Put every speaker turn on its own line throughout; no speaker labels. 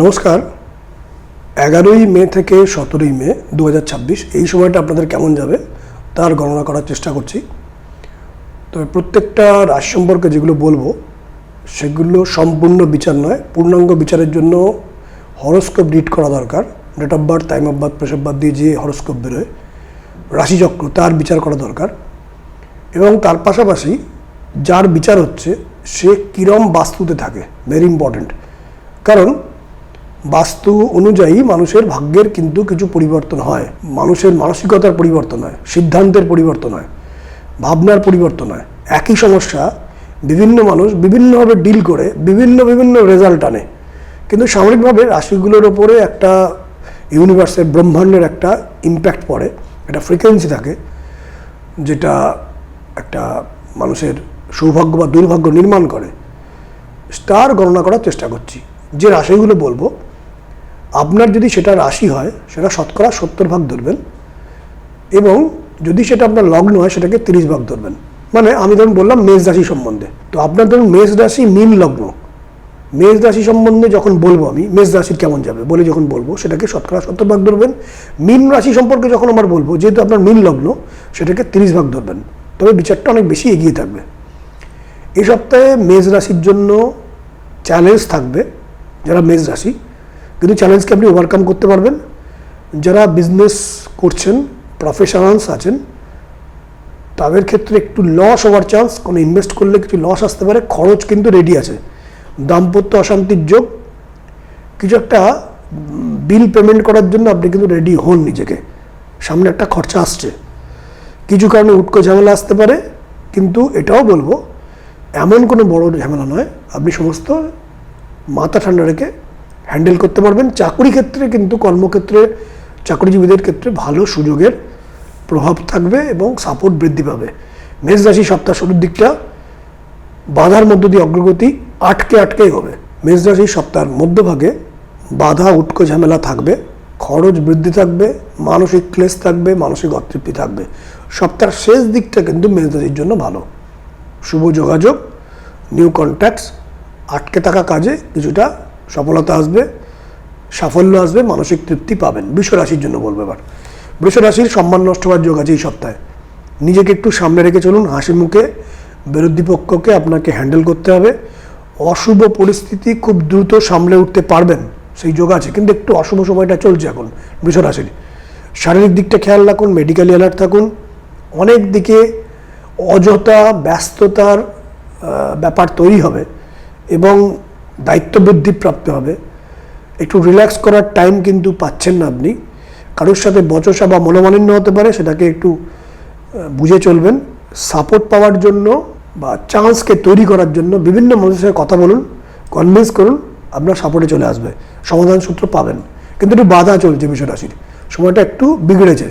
নমস্কার। 11ই মে থেকে 17ই মে 2026 এই সময়টা আপনাদের কেমন যাবে তার গণনা করার চেষ্টা করছি। তবে প্রত্যেকটা রাশি সম্পর্কে যেগুলো বলবো সেগুলো সম্পূর্ণ বিচার নয়, পূর্ণাঙ্গ বিচারের জন্য হরোস্কোপ রিড করা দরকার। Date of birth, time of birth, place of birth দিয়ে যে হরোস্কোপ বেরোয় রাশিচক্র, তার বিচার করা দরকার। এবং তার পাশাপাশি যার বিচার হচ্ছে সে কিরম বাস্তুতে থাকে, ভেরি ইম্পর্ট্যান্ট। কারণ বাস্তু অনুযায়ী মানুষের ভাগ্যের কিন্তু কিছু পরিবর্তন হয়, মানুষের মানসিকতার পরিবর্তন হয়, সিদ্ধান্তের পরিবর্তন হয়, ভাবনার পরিবর্তন হয়। একই সমস্যা বিভিন্ন মানুষ বিভিন্নভাবে ডিল করে বিভিন্ন রেজাল্ট আনে, কিন্তু সাময়িকভাবে রাশিগুলোর ওপরে একটা ইউনিভার্সের, ব্রহ্মাণ্ডের একটা ইম্প্যাক্ট পড়ে, একটা ফ্রিকোয়েন্সি থাকে, যেটা একটা মানুষের সৌভাগ্য বা দুর্ভাগ্য নির্মাণ করে। স্টার গণনা করার চেষ্টা করছি। যে রাশিগুলো বলবো, আপনার যদি সেটা রাশি হয় সেটা শতকরা 70 ভাগ ধরবেন, এবং যদি সেটা আপনার লগ্ন হয় সেটাকে 30 ভাগ ধরবেন। মানে আমি ধরুন বললাম মেষ রাশি সম্বন্ধে, তো আপনার ধরুন মেষ রাশি, মীন লগ্ন, মেষ রাশি সম্বন্ধে যখন বলবো আমি মেষ রাশির কেমন যাবে বলে যখন বলবো সেটাকে শতকরা 70 ভাগ ধরবেন। মীন রাশি সম্পর্কে যখন আমার বলবো, যেহেতু আপনার মীন লগ্ন, সেটাকে 30 ভাগ ধরবেন। তবে বিচারটা অনেক বেশি এগিয়ে থাকবে। এই সপ্তাহে মেষ রাশির জন্য চ্যালেঞ্জ থাকবে। যারা মেষ রাশি, কিন্তু চ্যালেঞ্জকে আপনি ওভারকাম করতে পারবেন। যারা বিজনেস করছেন, প্রফেশনালস আছেন, তাদের ক্ষেত্রে একটু লস হওয়ার চান্স, কোনো ইনভেস্ট করলে কিছু লস আসতে পারে। খরচ কিন্তু রেডি আছে। দাম্পত্য অশান্তির যোগ, কিছু একটা বিল পেমেন্ট করার জন্য আপনি কিন্তু রেডি হন নিজেকে, সামনে একটা খরচা আসছে। কিছু কারণে উটকো ঝামেলা আসতে পারে, কিন্তু এটাও বলবো এমন কোনো বড় ঝামেলা নয়, আপনি সমস্ত মাথা ঠান্ডা রেখে হ্যান্ডেল করতে পারবেন। চাকরি ক্ষেত্রে কিন্তু, কর্মক্ষেত্রে, চাকরিজীবীদের ক্ষেত্রে ভালো সুযোগের প্রভাব থাকবে এবং সাপোর্ট বৃদ্ধি পাবে। মেষ রাশি সপ্তাহ শুরুর দিকটা বাধার মধ্য দিয়ে অগ্রগতি আটকেই হবে। মেষ রাশি সপ্তাহের মধ্যভাগে বাধা, উটকো ঝামেলা থাকবে, খরচ বৃদ্ধি থাকবে, মানসিক ক্লেশ থাকবে, মানসিক অতৃপ্তি থাকবে। সপ্তাহের শেষ দিকটা কিন্তু মেষ রাশির জন্য ভালো। শুভ যোগাযোগ, নিউ কন্ট্যাক্টস, আটকে থাকা কাজে কিছুটা সফলতা আসবে, সাফল্য আসবে, মানসিক তৃপ্তি পাবেন। বৃষ রাশির জন্য বলবো এবার। বৃষ রাশির সম্মান নষ্ট হওয়ার যোগ আছে এই সপ্তাহে। নিজেকে একটু সামনে রেখে চলুন, হাসি মুখে বিরোধী পক্ষকে আপনাকে হ্যান্ডেল করতে হবে। অশুভ পরিস্থিতি খুব দ্রুত সামলে উঠতে পারবেন, সেই যোগ আছে, কিন্তু একটু অশুভ সময়টা চলছে এখন বৃষ রাশির। শারীরিক দিকটা খেয়াল রাখুন, মেডিকেলি অ্যালার্ট থাকুন। অনেক দিকে অযথা ব্যস্ততার ব্যাপার তৈরি হবে এবং দায়িত্ব বৃদ্ধি প্রাপ্ত হবে। একটু রিল্যাক্স করার টাইম কিন্তু পাচ্ছেন না আপনি। কারোর সাথে বচসা বা মনোমালিন্য হতে পারে, সেটাকে একটু বুঝে চলবেন। সাপোর্ট পাওয়ার জন্য বা চান্সকে তৈরি করার জন্য বিভিন্ন মানুষের সাথে কথা বলুন, কনভিন্স করুন, আপনার সাপোর্টে চলে আসবে, সমাধান সূত্র পাবেন। কিন্তু একটু বাধা চলছে বৃষ রাশির, সময়টা একটু বিগড়েছে,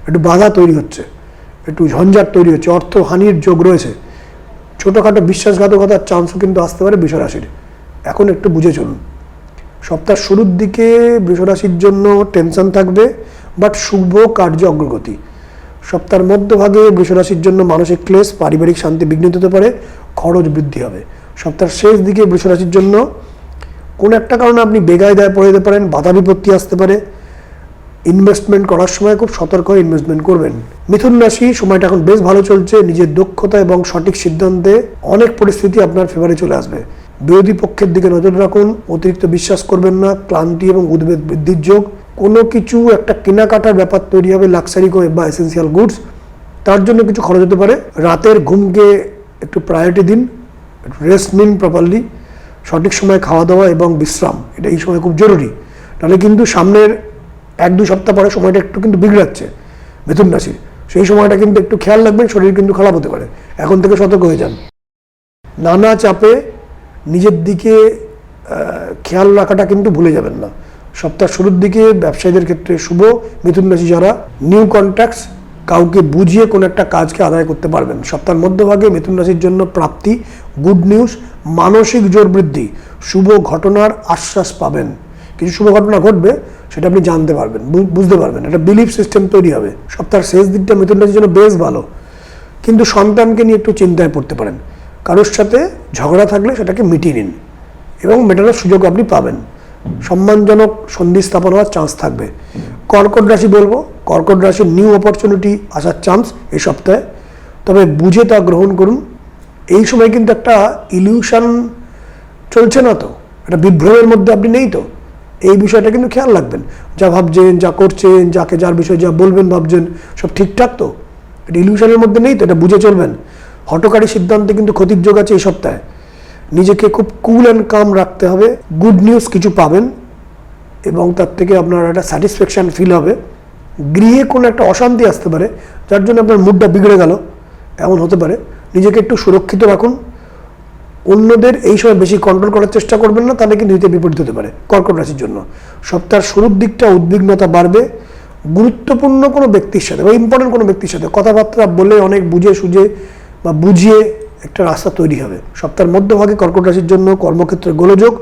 একটু বাধা তৈরি হচ্ছে, একটু ঝঞ্ঝাট তৈরি হচ্ছে, অর্থহানির যোগ রয়েছে। ছোটোখাটো বিশ্বাসঘাতকতার চান্সও কিন্তু আসতে পারে বৃষ রাশির, এখন একটু বুঝে চলুন। সপ্তাহ শুরুর দিকে বৃষ রাশির জন্য টেনশন থাকবে, বাট শুভ কার্য অগ্রগতি। সপ্তাহের মধ্যভাগে বৃষ রাশির জন্য মানসিক ক্লেশ, পারিবারিক শান্তি বিঘ্নিত হতে পারে, খরচ বৃদ্ধি হবে। সপ্তাহের শেষ দিকে বৃষ রাশির জন্য কোনো একটা কারণে আপনি বেগায় দায় পড়ে যেতে পারেন, বাধা বিপত্তি আসতে পারে। ইনভেস্টমেন্ট করার সময় খুব সতর্ক হয়ে ইনভেস্টমেন্ট করবেন। মিথুন রাশি, সময়টা এখন বেশ ভালো চলছে। নিজের দক্ষতা এবং সঠিক সিদ্ধান্তে অনেক পরিস্থিতি আপনার ফেভারে চলে আসবে। বিরোধী পক্ষের দিকে নজর রাখুন, অতিরিক্ত বিশ্বাস করবেন না। ক্লান্তি এবং উদ্বেগ বৃদ্ধির যোগ। কোনো কিছু একটা কেনাকাটার ব্যাপার তৈরি হবে, লাক্সারি বা এসেন্সিয়াল গুডস, তার জন্য কিছু খরচ হতে পারে। রাতের ঘুমকে একটু প্রায়োরিটি দিন, রেস্ট নিন প্রপারলি। সঠিক সময় খাওয়া দাওয়া এবং বিশ্রাম, এটা এই সময় খুব জরুরি। তাহলে কিন্তু সামনের 1-2 সপ্তাহ পরে সময়টা একটু কিন্তু বিগড়াচ্ছে মিথুন রাশির। সেই সময়টা কিন্তু একটু খেয়াল রাখবেন, শরীর কিন্তু খারাপ হতে পারে, এখন থেকে সতর্ক হয়ে যান। নানা চাপে নিজের দিকে খেয়াল রাখাটা কিন্তু ভুলে যাবেন না। সপ্তাহ শুরুর দিকে ব্যবসায়ীদের ক্ষেত্রে শুভ। মিথুন রাশি যারা নিউ কন্ট্যাক্টস, কাউকে বুঝিয়ে কোনো একটা কাজকে আদায় করতে পারবেন। সপ্তাহের মধ্যভাগে মিথুন রাশির জন্য প্রাপ্তি, গুড নিউজ, মানসিক জোর বৃদ্ধি, শুভ ঘটনার আশ্বাস পাবেন। কিছু শুভ ঘটনা ঘটবে, সেটা আপনি জানতে পারবেন, বুঝতে পারবেন, একটা বিলিফ সিস্টেম তৈরি হবে। সপ্তাহের শেষ দিকটা মিথুন রাশির জন্য বেশ ভালো, কিন্তু সন্তানকে নিয়ে একটু চিন্তায় পড়তে পারেন। কারোর সাথে ঝগড়া থাকলে সেটাকে মিটিয়ে নিন এবং মেটানোর সুযোগ আপনি পাবেন। সম্মানজনক সন্ধি স্থাপন হওয়ার চান্স থাকবে। কর্কট রাশি বলবো, কর্কট রাশির নিউ অপরচুনিটি আসার চান্স এই সপ্তাহে, তবে বুঝে তা গ্রহণ করুন। এই সময় কিন্তু একটা ইলিউশন চলছে না, তো একটা বিভ্রমের মধ্যে আপনি নেই, তো এই বিষয়টা কিন্তু খেয়াল রাখবেন। যা ভাবছেন, যা করছেন, যাকে যার বিষয়ে যা বলবেন ভাবছেন সব ঠিকঠাক, তো এটা ইলিউশনের মধ্যে নেই, তো এটা বুঝে চলবেন। হঠকারী সিদ্ধান্তে কিন্তু ক্ষতির যোগ আছে এই সপ্তাহে। নিজেকে খুব কুল অ্যান্ড কাম রাখতে হবে। গুড নিউজ কিছু পাবেন এবং তার থেকে আপনার একটা স্যাটিসফ্যাকশান ফিল হবে। গৃহে কোনো একটা অশান্তি আসতে পারে, যার জন্য আপনার মুডটা বিগড়ে গেল, এমন হতে পারে। নিজেকে একটু সুরক্ষিত রাখুন। অন্যদের এই সময় বেশি কন্ট্রোল করার চেষ্টা করবেন না, তাহলে কিন্তু হিতে বিপরীত হতে পারে কর্কট রাশির জন্য। সপ্তাহের শুরুর দিকটা উদ্বিগ্নতা বাড়বে। গুরুত্বপূর্ণ কোনো ব্যক্তির সাথে বা ইম্পর্টেন্ট কোনো ব্যক্তির সাথে কথাবার্তা বলে অনেক বুঝে সুঝে বা বুঝিয়ে একটা রাস্তা তৈরি হবে। সপ্তাহের মধ্যভাগে কর্কট রাশির জন্য কর্মক্ষেত্রে গোলযোগ।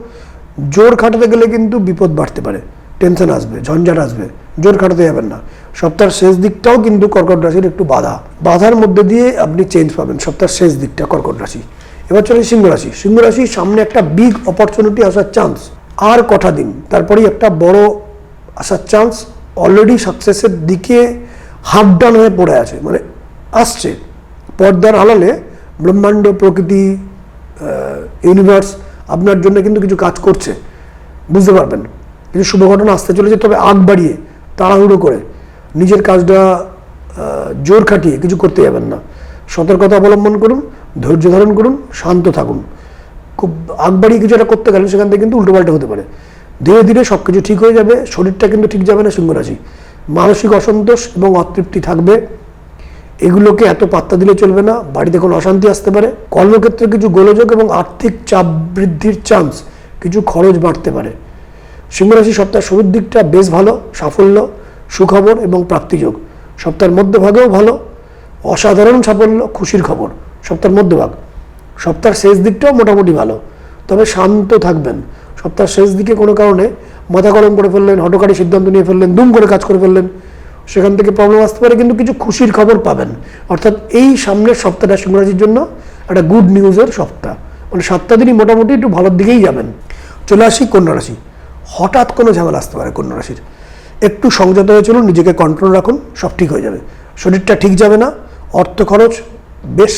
জোর খাটাতে গেলে কিন্তু বিপদ বাড়তে পারে, টেনশন আসবে, ঝঞ্ঝাট আসবে, জোর খাটাতে যাবেন না। সপ্তাহের শেষ দিকটাও কিন্তু কর্কট রাশির একটু বাধার মধ্যে দিয়ে আপনি চেঞ্জ পাবেন সপ্তাহের শেষ দিকটা কর্কট রাশি। এবার চলে সিংহ রাশি। সিংহ রাশির সামনে একটা বিগ অপরচুনিটি আসার চান্স, আর কটা দিন তারপরেই একটা বড় আসার চান্স। অলরেডি সাকসেসের দিকে হাফ ডান হয়ে পড়ে আছে, মানে আসছে পর্দার আড়ালে। ব্রহ্মাণ্ড, প্রকৃতি, ইউনিভার্স আপনার জন্য কিন্তু কিছু কাজ করছে, বুঝতে পারবেন। কিছু শুভ ঘটনা আসতে চলেছে, তবে আগ বাড়িয়ে তাড়াহুড়ো করে নিজের কাজটা জোর খাটিয়ে কিছু করতে যাবেন না। সতর্কতা অবলম্বন করুন, ধৈর্য ধারণ করুন, শান্ত থাকুন। খুব আগ বাড়িয়ে কিছু একটা করতে গেলে সেখান থেকে কিন্তু উল্টোপাল্টা হতে পারে। ধীরে ধীরে সব কিছু ঠিক হয়ে যাবে। শরীরটা কিন্তু ঠিক যাবে না সিংহ রাশি। মানসিক অসন্তোষ এবং অতৃপ্তি থাকবে, এগুলোকে এত পাত্তা দিলে চলবে না। বাড়িতে কোনো অশান্তি আসতে পারে। কর্মক্ষেত্রে কিছু গোলযোগ এবং আর্থিক চাপ বৃদ্ধির চান্স, কিছু খরচ বাড়তে পারে। সিংহ রাশি সপ্তাহের শুরুর দিকটা বেশ ভালো, সাফল্য, সুখবর এবং প্রাপ্তিযোগ। সপ্তাহের মধ্যভাগেও ভালো, অসাধারণ সাফল্য, খুশির খবর সপ্তাহের মধ্যভাগ। সপ্তাহের শেষ দিকটাও মোটামুটি ভালো, তবে শান্ত থাকবেন। সপ্তাহের শেষ দিকে কোনো কারণে মাথা গরম করে ফেললেন, হঠকারী সিদ্ধান্ত নিয়ে ফেললেন, দুম করে কাজ করে ফেললেন, সেখান থেকে প্রবলেম আসতে পারে, কিন্তু কিছু খুশির খবর পাবেন। অর্থাৎ এই সামনের সপ্তাহটা সিংহ রাশির জন্য একটা গুড নিউজের সপ্তাহ, মানে 7টা দিনই মোটামুটি একটু ভালোর দিকেই যাবেন। চলে আসি কন্যা রাশি। হঠাৎ কোনো ঝামেলা আসতে পারে কন্যা রাশির, একটু সংযত হয়ে চলুন, নিজেকে কন্ট্রোল রাখুন, সব ঠিক হয়ে যাবে। শরীরটা ঠিক যাবে না, অর্থ খরচ বেশ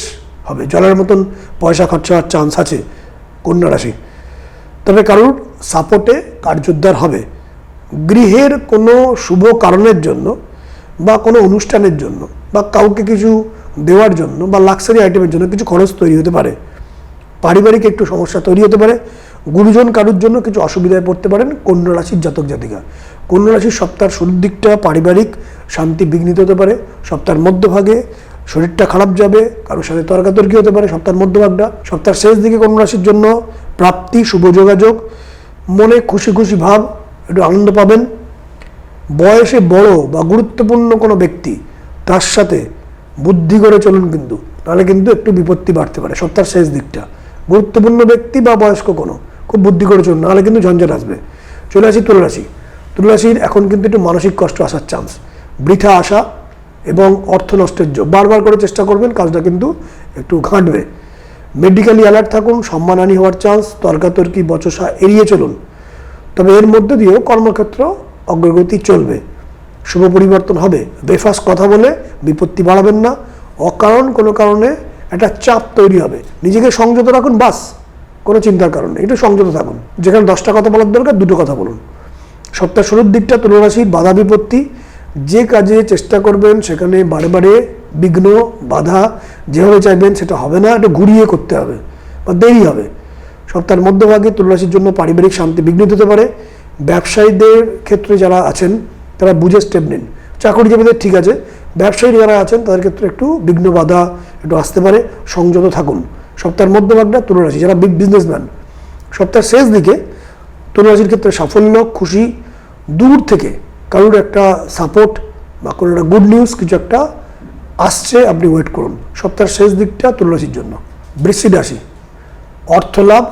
হবে, জলের মতন পয়সা খরচা হওয়ার চান্স আছে কন্যা রাশি। তবে কারোর সাপোর্টে কার্যোদ্ধার হবে। গৃহের কোনো শুভ কারণের জন্য বা কোনো অনুষ্ঠানের জন্য বা কাউকে কিছু দেওয়ার জন্য বা লাক্সারি আইটেমের জন্য কিছু খরচ তৈরি হতে পারে। পারিবারিক একটু সমস্যা তৈরি হতে পারে। গুরুজন কারুর জন্য কিছু অসুবিধায় পড়তে পারেন কন্যা রাশির জাতক জাতিকা। কন্যা রাশির সপ্তাহের শুরুর দিকটা পারিবারিক শান্তি বিঘ্নিত হতে পারে। সপ্তাহের মধ্যভাগে শরীরটা খারাপ যাবে, কারোর সাথে তর্কাতর্কি হতে পারে সপ্তাহের মধ্যভাগটা। সপ্তাহের শেষ দিকে কন্যা রাশির জন্য প্রাপ্তি, শুভ যোগাযোগ, মনে খুশি খুশি ভাব, একটু আনন্দ পাবেন। বয়সে বড় বা গুরুত্বপূর্ণ কোনো ব্যক্তি, তার সাথে বুদ্ধি করে চলুন, কিন্তু নাহলে কিন্তু একটু বিপত্তি বাড়তে পারে সপ্তাহের শেষ দিকটা। গুরুত্বপূর্ণ ব্যক্তি বা বয়স্ক কোনো খুব বুদ্ধি করে চলুন, নাহলে কিন্তু ঝঞ্ঝাট আসবে। চলে আসি তুলা রাশি। তুলা রাশির এখন কিন্তু একটু মানসিক কষ্ট আসার চান্স, বৃথা আশা এবং অর্থ নষ্টের যোগ। বারবার করে চেষ্টা করবেন, কাজটা কিন্তু একটু ঘাঁটবে। মেডিকেলি অ্যালার্ট থাকুন, সম্মানহানি হওয়ার চান্স, তর্কাতর্কি বচসা এড়িয়ে চলুন। তবে এর মধ্যে দিয়েও কর্মক্ষেত্র অগ্রগতি চলবে, শুভ পরিবর্তন হবে। বেফাস কথা বলে বিপত্তি বাড়াবেন না। অকারণ কোনো কারণে একটা চাপ তৈরি হবে, নিজেকে সংযত রাখুন, বাস, কোনো চিন্তার কারণ নেই, একটু সংযত থাকুন। যেখানে 10টা কথা বলার দরকার 2টো কথা বলুন। সপ্তাহ শুরুর দিকটা তুলা রাশির বাধা বিপত্তি। যে কাজে চেষ্টা করবেন সেখানে বারে বারে বিঘ্ন বাধা, যেভাবে চাইবেন সেটা হবে না, একটু ঘুরিয়ে করতে হবে বা দেরি হবে। সপ্তাহের মধ্যভাগে তুলা রাশির জন্য পারিবারিক শান্তি বিঘ্নিত হতে পারে। ব্যবসায়ীদের ক্ষেত্রে যারা আছেন তারা বুঝে স্টেপ নিন। চাকরিজীবীদের ঠিক আছে, ব্যবসায়ী যারা আছেন তাদের ক্ষেত্রে একটু বিঘ্ন বাধা একটু আসতে পারে, সংযত থাকুন। সপ্তাহের মধ্যভাগটা তুলা রাশি যারা বিজনেসম্যান, সপ্তাহের শেষ দিকে তুলা রাশির ক্ষেত্রে সাফল্য, খুশি, দূর থেকে কারোর একটা সাপোর্ট বা কোনো একটা গুড নিউজ কিছু একটা আসছে, আপনি ওয়েট করুন। সপ্তাহের শেষ দিকটা তুলা রাশির জন্য। বৃশ্চিক রাশি। অর্থলাভ,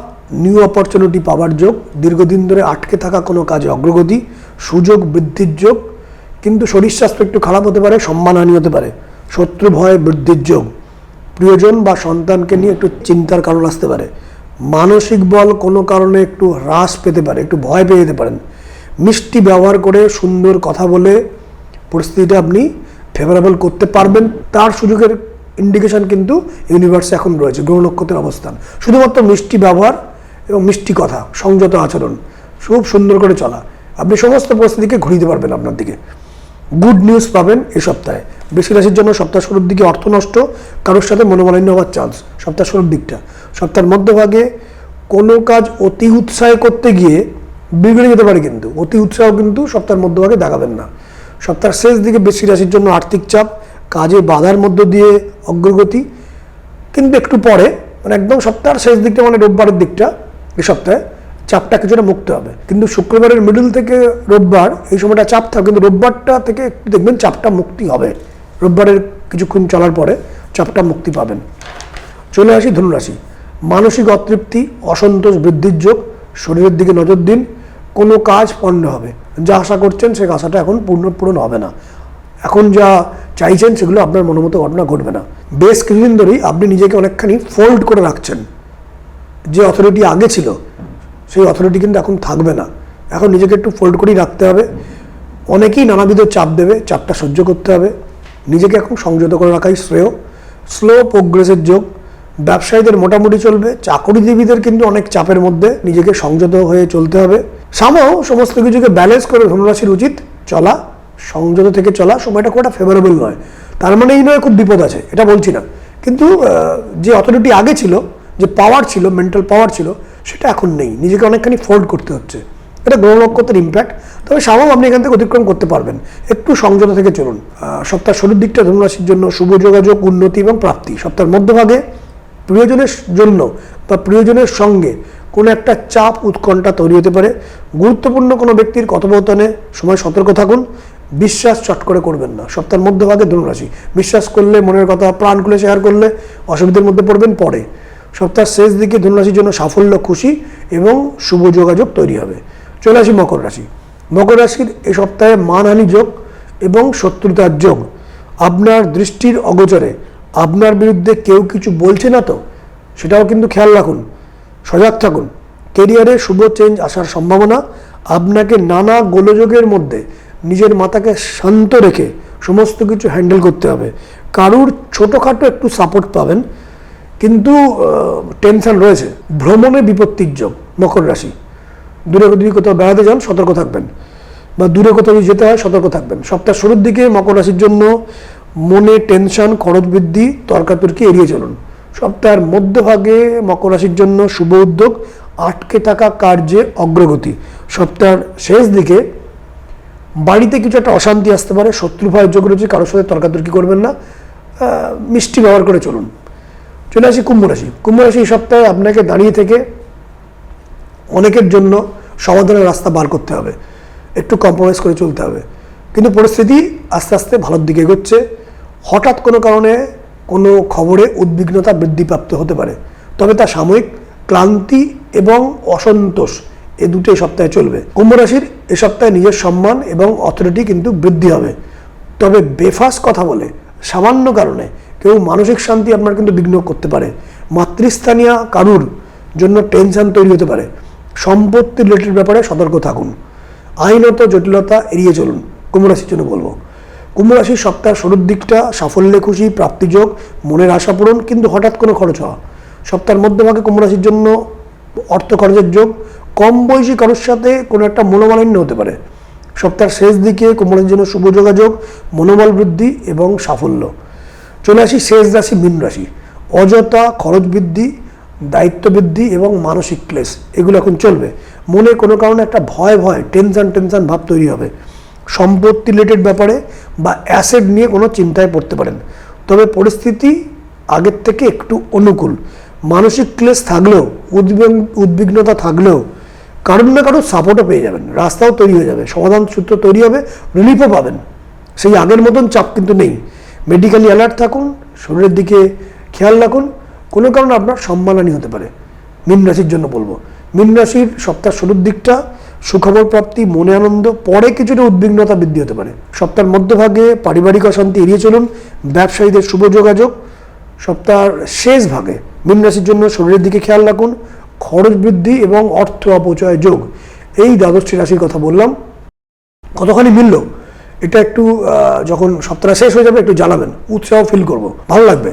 নিউ অপরচুনিটি পাওয়ার যোগ, দীর্ঘদিন ধরে আটকে থাকা কোনো কাজে অগ্রগতি, সুযোগ বৃদ্ধির যোগ, কিন্তু শরীর স্বাস্থ্য একটু খারাপ হতে পারে, সম্মানহানি হতে পারে। শত্রু ভয় বৃদ্ধির যোগ, প্রিয়জন বা সন্তানকে নিয়ে একটু চিন্তার কারণ আসতে পারে। মানসিক বল কোনো কারণে একটু হ্রাস পেতে পারে, একটু ভয় পেয়ে যেতে পারেন। মিষ্টি ব্যবহার করে সুন্দর কথা বলে পরিস্থিতিটা আপনি ফেভারেবল করতে পারবেন, তার সুযোগের ইন্ডিকেশন কিন্তু ইউনিভার্সে এখন রয়েছে গ্রহ নক্ষত্রের অবস্থান। শুধুমাত্র মিষ্টি ব্যবহার এবং মিষ্টি কথা, সংযত আচরণ, খুব সুন্দর করে চলা, আপনি সমস্ত পরিস্থিতিকে ঘুরিয়ে পারবেন আপনার দিকে। গুড নিউজ পাবেন এই সপ্তাহে। বৃশ্চিক রাশির জন্য সপ্তাহ শুরুর দিকে অর্থ নষ্ট, কারোর সাথে মনোমালিন্য হওয়ার চান্স সপ্তাহ শুরুর দিকটা। সপ্তাহের মধ্যভাগে কোনো কাজ অতি উৎসাহে করতে গিয়ে বিগড়ে যেতে পারে, কিন্তু অতি উৎসাহ কিন্তু সপ্তাহের মধ্যভাগে দেখাবেন না। সপ্তাহের শেষ দিকে বৃশ্চিক রাশির জন্য আর্থিক চাপ, কাজে বাধার মধ্য দিয়ে অগ্রগতি, কিন্তু একটু পরে মানে একদম সপ্তাহের শেষ দিকটা মানে রোববারের দিকটা এই সপ্তাহে চাপটা কিছুটা মুক্ত হবে। কিন্তু শুক্রবারের মিডল থেকে রোববার এই সময়টা চাপ থাকে, কিন্তু রোববারটা থেকে একটু দেখবেন চাপটা মুক্তি হবে। রোববারের কিছুক্ষণ চলার পরে চাপটা মুক্তি পাবেন। চলে আসি ধনুরাশি। মানসিক অতৃপ্তি, অসন্তোষ বৃদ্ধির যোগ, শরীরের দিকে নজর দিন। কোনো কাজ পণ্ড হবে, যা আশা করছেন সেই আশাটা এখন পূরণ হবে না। এখন যা চাইছেন সেগুলো আপনার মনোমতো ঘটনা ঘটবে না। বেশ কিছুদিন ধরেই আপনি নিজেকে অনেকখানি ফোল্ড করে রাখছেন। যে অথরিটি আগে ছিল সেই অথরিটি কিন্তু এখন থাকবে না, এখন নিজেকে একটু ফোল্ড করেই রাখতে হবে। অনেকেই নানাবিধ চাপ দেবে, চাপটা সহ্য করতে হবে। নিজেকে এখন সংযত করে রাখাই শ্রেয়। স্লো প্রোগ্রেসের যোগ, ব্যবসায়ীদের মোটামুটি চলবে। চাকরিজীবীদের কিন্তু অনেক চাপের মধ্যে নিজেকে সংযত হয়ে চলতে হবে। সামাও সমস্ত কিছুকে ব্যালেন্স করে ধনুরাশির উচিত চলা, সংযত থেকে চলা। সময়টা খুব একটা ফেভারেবল নয়, তার মানে এই নয় খুব বিপদ আছে, এটা বলছি না। কিন্তু যে অথরিটি আগে ছিল, যে পাওয়ার ছিল, মেন্টাল পাওয়ার ছিল, সেটা এখন নেই। নিজেকে অনেকখানি ফোল্ড করতে হচ্ছে। এটা গ্রহ নক্ষত্রের ইম্প্যাক্ট। তবে সামাও আপনি এখান থেকে অতিক্রম করতে পারবেন, একটু সংযত থেকে চলুন। সপ্তাহ শুরুর দিকটা ধনুরাশির জন্য শুভ যোগাযোগ, উন্নতি এবং প্রাপ্তি। সপ্তাহের মধ্যভাগে প্রিয়জনের জন্য বা প্রিয়জনের সঙ্গে কোনো একটা চাপ উৎকণ্ঠা তৈরি হতে পারে। গুরুত্বপূর্ণ কোনো ব্যক্তির কথোপকথনে সময় সতর্ক থাকুন। বিশ্বাস চট করে করবেন না। সপ্তাহের মধ্যভাগে ধনুরাশি বিশ্বাস করলে, মনের কথা প্রাণ খুলে শেয়ার করলে অসুবিধার মধ্যে পড়বেন পরে। সপ্তাহের শেষ দিকে ধনুরাশির জন্য সাফল্য, খুশি এবং শুভ যোগাযোগ তৈরি হবে। চলে আসি মকর রাশি। মকর রাশির এই সপ্তাহে মানহানি যোগ এবং শত্রুতার যোগ। আপনার দৃষ্টির অগোচরে আপনার বিরুদ্ধে কেউ কিছু বলছে না তো, সেটাও কিন্তু খেয়াল রাখুন, সজাগ থাকুন। কেরিয়ারে শুভ চেঞ্জ আসার সম্ভাবনা। আপনাকে নানা গোলযোগের মধ্যে নিজের মাথাকে শান্ত রেখে সমস্ত কিছু হ্যান্ডেল করতে হবে। কারুর ছোটোখাটো একটু সাপোর্ট পাবেন, কিন্তু টেনশন রয়েছে। ভ্রমণে বিপত্তির যোগ। মকর রাশি, দূরে যদি কোথাও বেড়াতে যান সতর্ক থাকবেন, বা দূরে কোথাও যেতে হয় সতর্ক থাকবেন। সপ্তাহ শুরুর দিকে মকর রাশির জন্য মনে টেনশন, খরচ বৃদ্ধি, তর্কাতর্কি এড়িয়ে চলুন। সপ্তাহের মধ্যভাগে মকর রাশির জন্য শুভ উদ্যোগ, আটকে থাকা কার্যে অগ্রগতি। সপ্তাহের শেষ দিকে বাড়িতে কিছু একটা অশান্তি আসতে পারে, শত্রু ভয়ের যোগ রয়েছে। কারোর সাথে তর্কাতর্কি করবেন না, মিষ্টি ব্যবহার করে চলুন। চলে আসি কুম্ভ রাশি। কুম্ভ রাশি এই সপ্তাহে আপনাকে দাঁড়িয়ে থেকে অনেকের জন্য সমাধানের রাস্তা বার করতে হবে, একটু কম্প্রোমাইজ করে চলতে হবে। কিন্তু পরিস্থিতি আস্তে আস্তে ভালোর দিকে এগোচ্ছে। হঠাৎ কোনো কারণে কোনো খবরে উদ্বিগ্নতা বৃদ্ধিপ্রাপ্ত হতে পারে, তবে তা সাময়িক। ক্লান্তি এবং অসন্তোষ এ দুটো এই সপ্তাহে চলবে। কুম্ভ রাশির এ সপ্তাহে নিজের সম্মান এবং অথরিটি কিন্তু বৃদ্ধি হবে। তবে বেফাস কথা বলে সামান্য কারণে কেউ মানসিক শান্তি আপনার কিন্তু বিঘ্ন করতে পারে। মাতৃস্থানীয় কারুর জন্য টেনশন তৈরি হতে পারে। সম্পত্তি রিলেটেড ব্যাপারে সতর্ক থাকুন। আইনত জটিলতা এড়িয়ে চলুন, কুম্ভ রাশির জন্য বলবো। কুম্ভ রাশির সপ্তাহের শুরুর দিকটা সাফল্যে খুশি, প্রাপ্তিযোগ, মনের আশা পূরণ, কিন্তু হঠাৎ কোনো খরচ হওয়া। সপ্তাহের মধ্যভাগে কুম্ভ রাশির জন্য অর্থ খরচের যোগ। কম বয়সী কারোর সাথে কোনো একটা মনোমালিন্য হতে পারে। সপ্তাহের শেষ দিকে কুম্ভ রাশির জন্য শুভ যোগাযোগ, মনোবল বৃদ্ধি এবং সাফল্য। চলে আসি শেষ রাশি মীন রাশি। অযথা খরচ বৃদ্ধি, দায়িত্ব বৃদ্ধি এবং মানসিক ক্লেশ এগুলো এখন চলবে। মনে কোনো কারণে একটা ভয় টেনশন ভাব তৈরি হবে। সম্পত্তি রিলেটেড ব্যাপারে বা অ্যাসেট নিয়ে কোনো চিন্তায় পড়তে পারেন, তবে পরিস্থিতি আগের থেকে একটু অনুকূল। মানসিক ক্লেশ থাকলেও, উদ্বিগ্নতা থাকলেও কারোর না কারোর সাপোর্টও পেয়ে যাবেন, রাস্তাও তৈরি হয়ে যাবে, সমাধান সূত্র তৈরি হবে, রিলিফও পাবেন। সেই আগের মতন চাপ কিন্তু নেই। মেডিকেলি অ্যালার্ট থাকুন, শরীরের দিকে খেয়াল রাখুন। কোনো কারণে আপনার সম্মানহানি হতে পারে। মীন রাশির জন্য বলবো, মীন রাশির সপ্তাহ শুরুর দিকটা সুখবর প্রাপ্তি, মনে আনন্দ, পরে কিছুটা উদ্বিগ্নতা বৃদ্ধি হতে পারে। সপ্তাহের মধ্যভাগে পারিবারিক অশান্তি এড়িয়ে চলুন। ব্যবসায়ীদের শুভ যোগাযোগ। সপ্তাহের শেষ ভাগে মীন রাশির জন্য শরীরের দিকে খেয়াল রাখুন, খরচ বৃদ্ধি এবং অর্থ অপচয় যোগ, এই দ্বাদশটি রাশির কথা বললাম। কতখানি মিলল এটা একটু যখন সপ্তাহটা শেষ হয়ে যাবে একটু জানাবেন, উৎসাহ ফিল করব, ভালো লাগবে।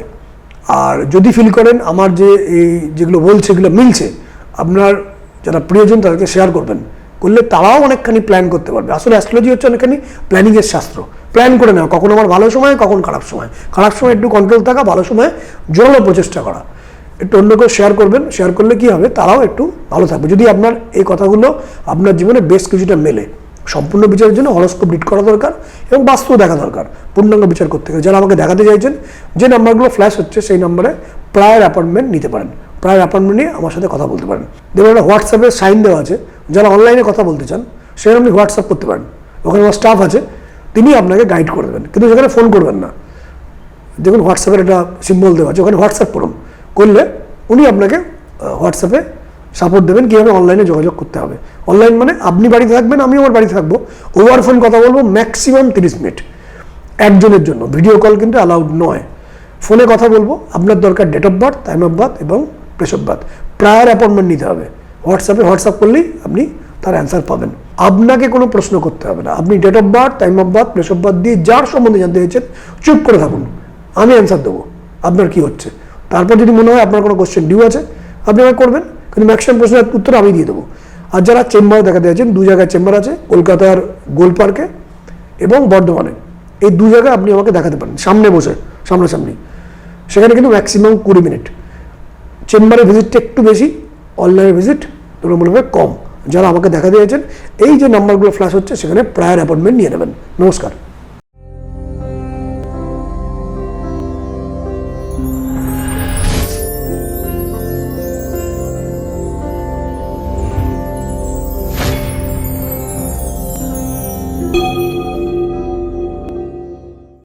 আর যদি ফিল করেন আমার যে এই যেগুলো বলছে এগুলো মিলছে, আপনার যারা প্রিয়জন তাদেরকে শেয়ার করবেন, করলে তারাও অনেকখানি প্ল্যান করতে পারবে। আসলে অ্যাস্ট্রোলজি হচ্ছে অনেকখানি প্ল্যানিংয়ের শাস্ত্র, প্ল্যান করে নেওয়া, কখন আমার ভালো সময় কখন খারাপ সময়, খারাপ সময় একটু কন্ট্রোল থাকা, ভালো সময় জোরালো প্রচেষ্টা করা। একটু অন্য কেউ শেয়ার করবেন, শেয়ার করলে কি হবে তারাও একটু ভালো থাকবে। যদি আপনার এই কথাগুলো আপনার জীবনে বেশ কিছুটা মেলে, সম্পূর্ণ বিচারের জন্য হরস্কোপ রিড করা দরকার এবং বাস্তব দেখা দরকার, পূর্ণাঙ্গ বিচার করতে গেলে। যারা আমাকে দেখাতে চাইছেন, যে নাম্বারগুলো ফ্ল্যাশ হচ্ছে সেই নাম্বারে প্রায়র অ্যাপয়েন্টমেন্ট নিতে পারেন, প্রায়র অ্যাপয়েন্টমেন্ট নিয়ে আমার সাথে কথা বলতে পারেন। দেখুন একটা হোয়াটসঅ্যাপে সাইন দেওয়া আছে, যারা অনলাইনে কথা বলতে চান সেখানে আপনি হোয়াটসঅ্যাপ করতে পারেন, ওখানে আমার স্টাফ আছে, তিনি আপনাকে গাইড করে দেবেন, কিন্তু সেখানে ফোন করবেন না। দেখুন হোয়াটসঅ্যাপের একটা সিম্বল দেওয়া আছে, ওখানে হোয়াটসঅ্যাপ করুন, করলে উনি আপনাকে হোয়াটসঅ্যাপে সাপোর্ট দেবেন কীভাবে অনলাইনে যোগাযোগ করতে হবে। অনলাইন মানে আপনি বাড়িতে থাকবেন, আমি আমার বাড়িতে থাকবো, ওভার ফোন কথা বলবো ম্যাক্সিমাম 30 মিনিট একজনের জন্য, ভিডিও কল কিন্তু অ্যালাউড নয়। ফোনে কথা বলবো, আপনার দরকার date of birth, time of birth এবং place of birth, prior appointment নিতে হবে। হোয়াটসঅ্যাপ করলেই আপনি তার অ্যান্সার পাবেন, আপনাকে কোনো প্রশ্ন করতে হবে না। আপনি date of birth, time of birth, place of birth দিয়ে যার সম্বন্ধে জানতে চাইছেন চুপ করে থাকুন, আমি অ্যান্সার দেবো আপনার কি হচ্ছে। তারপর যদি মনে হয় আপনার কোনো কোশ্চেন ডিউ আছে আপনি আমাকে করবেন, কিন্তু ম্যাক্সিমাম প্রশ্নের উত্তর আমি দিয়ে দেবো। আর যারা চেম্বারে দেখাতে চাইছেন, 2 জায়গায় চেম্বার আছে, কলকাতার গোল পার্কে এবং বর্ধমানে, এই 2 জায়গায় আপনি আমাকে দেখাতে পারেন সামনে বসে, সামনাসামনি। সেখানে কিন্তু ম্যাক্সিমাম 20 মিনিট। চেম্বারের ভিজিটটা একটু বেশি, অনলাইনের ভিজিট তুলনামূলকভাবে কম। যারা আমাকে দেখাতে চাইছেন, এই যে নাম্বারগুলো ফ্ল্যাশ হচ্ছে সেখানে প্রায়র অ্যাপয়েন্টমেন্ট নিয়ে নেবেন। নমস্কার।